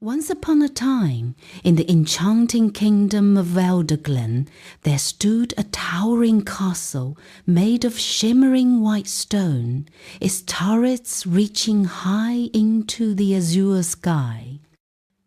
Once upon a time, in the enchanting kingdom of Elderglen, there stood a towering castle made of shimmering white stone, its turrets reaching high into the azure sky.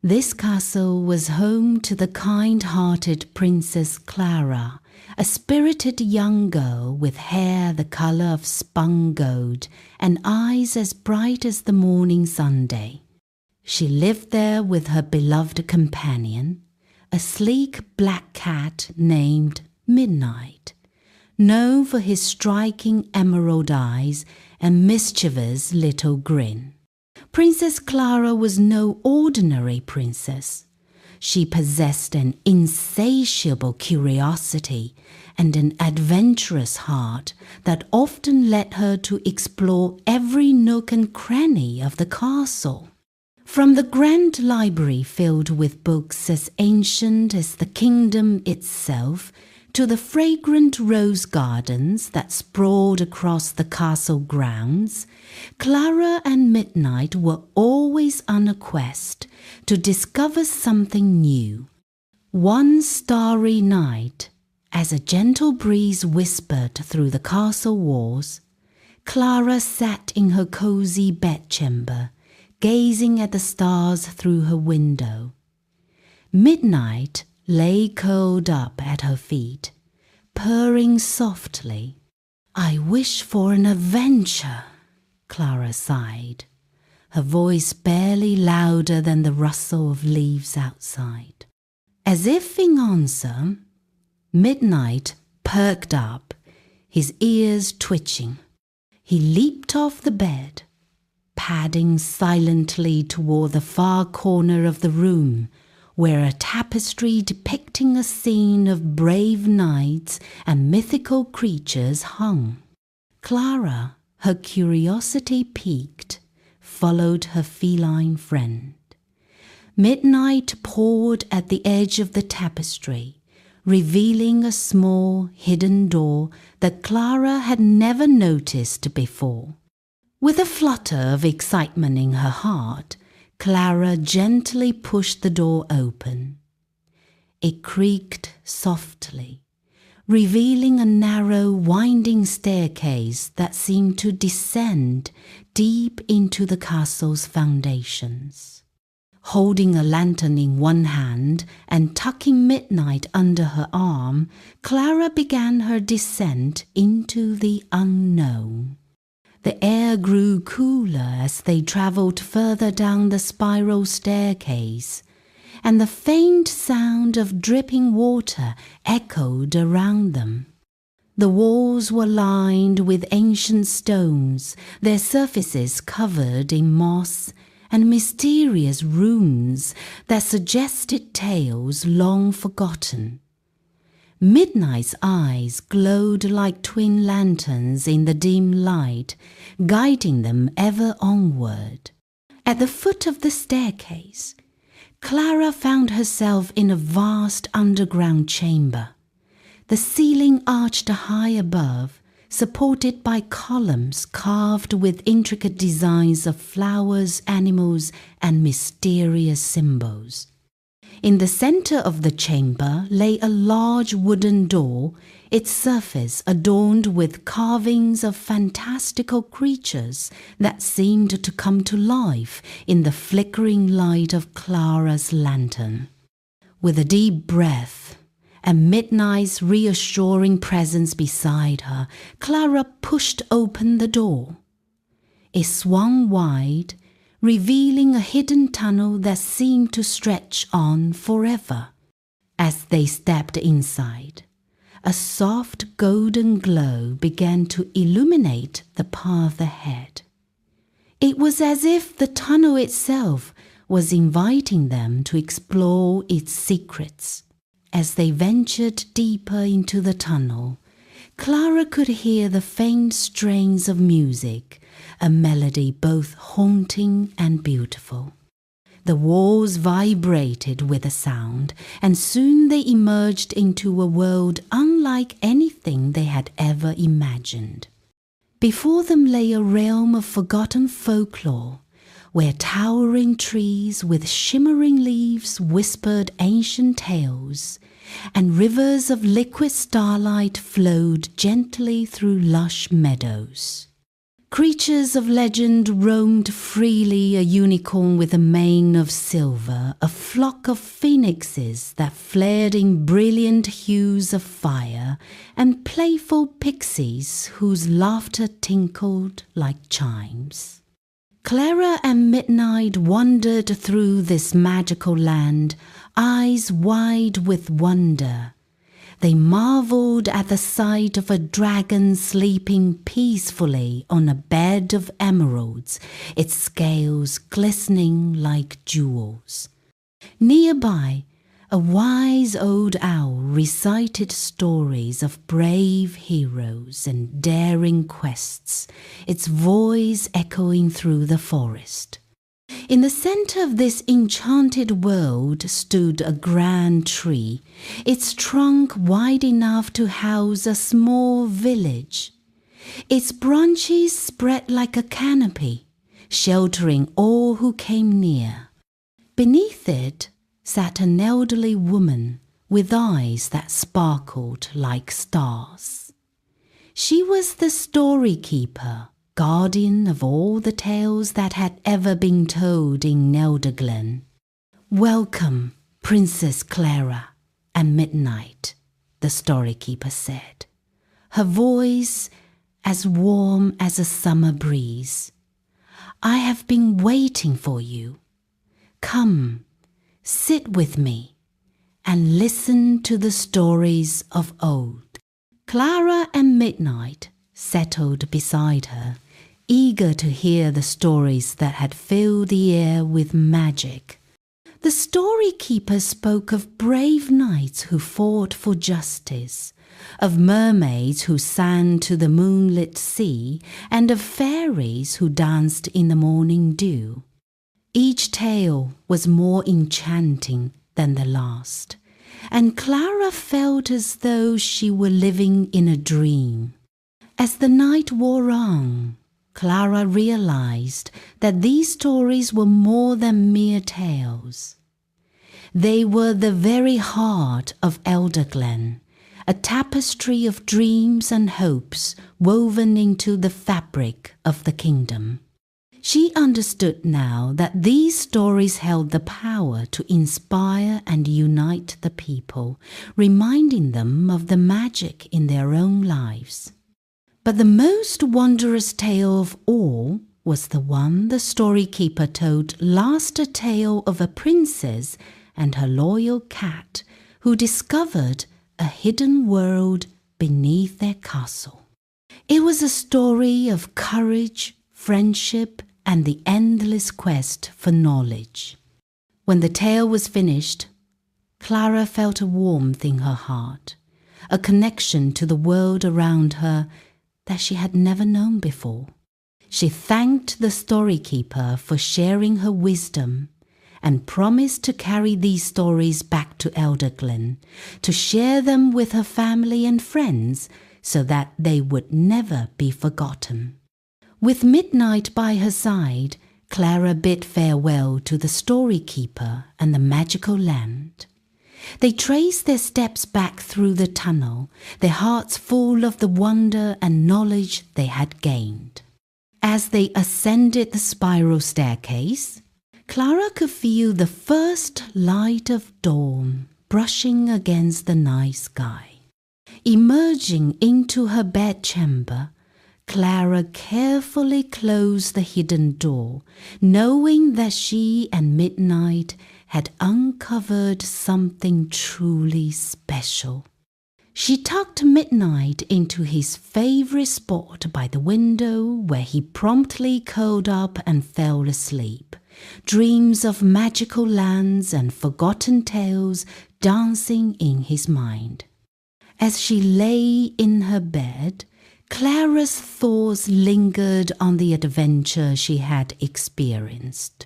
This castle was home to the kind-hearted Princess Clara, a spirited young girl with hair the color of spun gold and eyes as bright as the morning sunday. She lived there with her beloved companion, a sleek black cat named Midnight, known for his striking emerald eyes and mischievous little grin. Princess Clara was no ordinary princess. She possessed an insatiable curiosity and an adventurous heart that often led her to explore every nook and cranny of the castle. From the grand library filled with books as ancient as the kingdom itself, to the fragrant rose gardens that sprawled across the castle grounds, Clara and Midnight were always on a quest to discover something new. One starry night, as a gentle breeze whispered through the castle walls, Clara sat in her cozy bedchamber, gazing at the stars through her window. Midnight lay curled up at her feet, purring softly. "I wish for an adventure," Clara sighed, her voice barely louder than the rustle of leaves outside. As if in answer, Midnight perked up, his ears twitching. He leaped off the bed, padding silently toward the far corner of the room, where a tapestry depicting a scene of brave knights and mythical creatures hung. Clara, her curiosity piqued, followed her feline friend. Midnight paused at the edge of the tapestry, revealing a small hidden door that Clara had never noticed before. With a flutter of excitement in her heart, Clara gently pushed the door open. It creaked softly, revealing a narrow, winding staircase that seemed to descend deep into the castle's foundations. Holding a lantern in one hand and tucking Midnight under her arm, Clara began her descent into the unknown. The air grew cooler as they traveled further down the spiral staircase, and the faint sound of dripping water echoed around them. The walls were lined with ancient stones, their surfaces covered in moss and mysterious runes that suggested tales long forgotten. Midnight's eyes glowed like twin lanterns in the dim light, guiding them ever onward. At the foot of the staircase, Clara found herself in a vast underground chamber. The ceiling arched high above, supported by columns carved with intricate designs of flowers, animals, and mysterious symbols. In the center of the chamber lay a large wooden door, its surface adorned with carvings of fantastical creatures that seemed to come to life in the flickering light of Clara's lantern. With a deep breath and Midnight's reassuring presence beside her, Clara pushed open the door. It swung wide, revealing a hidden tunnel that seemed to stretch on forever. As they stepped inside, a soft golden glow began to illuminate the path ahead. It was as if the tunnel itself was inviting them to explore its secrets. As they ventured deeper into the tunnel, Clara could hear the faint strains of music, a melody both haunting and beautiful. The walls vibrated with the sound, and soon they emerged into a world unlike anything they had ever imagined. Before them lay a realm of forgotten folklore, where towering trees with shimmering leaves whispered ancient tales, and rivers of liquid starlight flowed gently through lush meadows. Creatures of legend roamed freely, a unicorn with a mane of silver, a flock of phoenixes that flared in brilliant hues of fire, and playful pixies whose laughter tinkled like chimes. Clara and Midnight wandered through this magical land, eyes wide with wonder. They marveled at the sight of a dragon sleeping peacefully on a bed of emeralds, its scales glistening like jewels. Nearby, a wise old owl recited stories of brave heroes and daring quests, its voice echoing through the forest. In the center of this enchanted world stood a grand tree, its trunk wide enough to house a small village. Its branches spread like a canopy, sheltering all who came near. Beneath it sat an elderly woman with eyes that sparkled like stars. She was the Storykeeper, guardian of all the tales that had ever been told in Elderglen. "Welcome, Princess Clara and Midnight," the Storykeeper said, her voice as warm as a summer breeze. "I have been waiting for you. Come, sit with me and listen to the stories of old." Clara and Midnight settled beside her, eager to hear the stories that had filled the air with magic. The Storykeeper spoke of brave knights who fought for justice, of mermaids who sang to the moonlit sea, and of fairies who danced in the morning dew. Each tale was more enchanting than the last, and Clara felt as though she were living in a dream. As the night wore on, Clara realized that these stories were more than mere tales. They were the very heart of Elderglen, a tapestry of dreams and hopes woven into the fabric of the kingdom. She understood now that these stories held the power to inspire and unite the people, reminding them of the magic in their own lives. But the most wondrous tale of all was the one the Storykeeper told, last, a tale of a princess and her loyal cat who discovered a hidden world beneath their castle. It was a story of courage, friendship, and the endless quest for knowledge. When the tale was finished, Clara felt a warmth in her heart, a connection to the world around her that she had never known before. She thanked the Storykeeper for sharing her wisdom and promised to carry these stories back to Elderglen, to share them with her family and friends so that they would never be forgotten. With Midnight by her side, Clara bid farewell to the Storykeeper and the magical land. They traced their steps back through the tunnel, their hearts full of the wonder and knowledge they had gained. As they ascended the spiral staircase, Clara could feel the first light of dawn brushing against the night sky. Emerging into her bedchamber, Clara carefully closed the hidden door, knowing that she and Midnight had uncovered something truly special. She tucked Midnight into his favorite spot by the window, where he promptly curled up and fell asleep, dreams of magical lands and forgotten tales dancing in his mind. As she lay in her bed, Clara's thoughts lingered on the adventure she had experienced.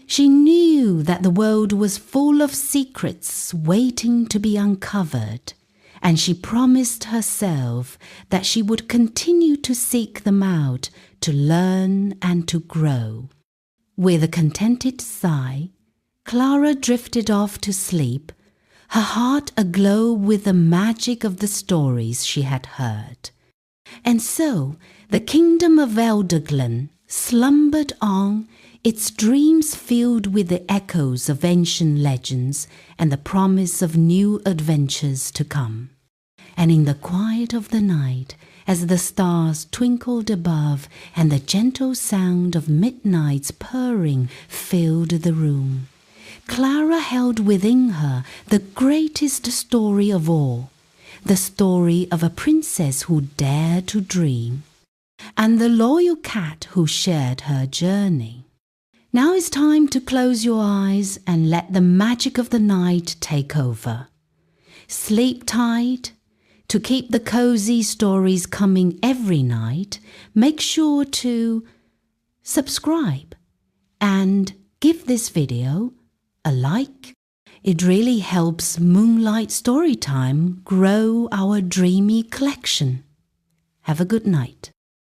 She knew that the world was full of secrets waiting to be uncovered, and she promised herself that she would continue to seek them out, to learn and to grow. With a contented sigh, Clara drifted off to sleep, her heart aglow with the magic of the stories she had heard. And so the kingdom of Elderglen slumbered on, its dreams filled with the echoes of ancient legends and the promise of new adventures to come. And in the quiet of the night, as the stars twinkled above and the gentle sound of midnight's purring filled the room, Clara held within her the greatest story of all, the story of a princess who dared to dream, and the loyal cat who shared her journey. Now it's time to close your eyes and let the magic of the night take over. Sleep tight. To keep the cozy stories coming every night, make sure to subscribe and give this video a like. It really helps Moonlight Storytime grow our dreamy collection. Have a good night.